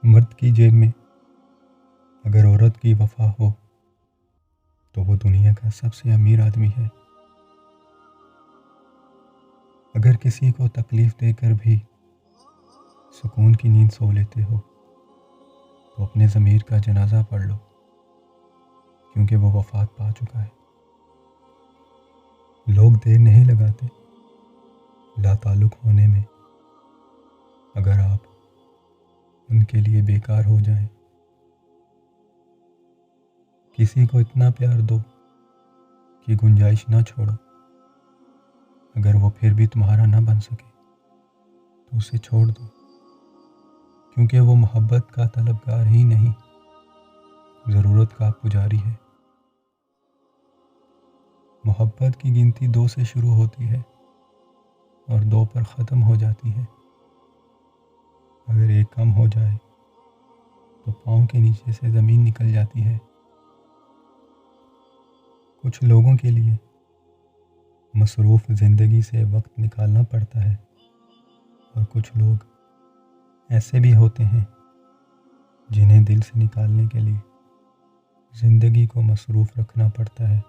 مرد کی جیب میں اگر عورت کی وفا ہو تو وہ دنیا کا سب سے امیر آدمی ہے۔ اگر کسی کو تکلیف دے کر بھی سکون کی نیند سو لیتے ہو تو اپنے ضمیر کا جنازہ پڑھ لو، کیونکہ وہ وفات پا چکا ہے۔ لوگ دیر نہیں لگاتے لا تعلق ہونے میں، اگر آپ ان کے لیے بیکار ہو جائیں۔ کسی کو اتنا پیار دو کہ گنجائش نہ چھوڑو، اگر وہ پھر بھی تمہارا نہ بن سکے تو اسے چھوڑ دو، کیونکہ وہ محبت کا طلبگار ہی نہیں، ضرورت کا پجاری ہے۔ محبت کی گنتی 2 سے شروع ہوتی ہے اور 2 پر ختم ہو جاتی ہے۔ اگر ایک کم ہو جائے تو پاؤں کے نیچے سے زمین نکل جاتی ہے۔ کچھ لوگوں کے لیے مصروف زندگی سے وقت نکالنا پڑتا ہے، اور کچھ لوگ ایسے بھی ہوتے ہیں جنہیں دل سے نکالنے کے لیے زندگی کو مصروف رکھنا پڑتا ہے۔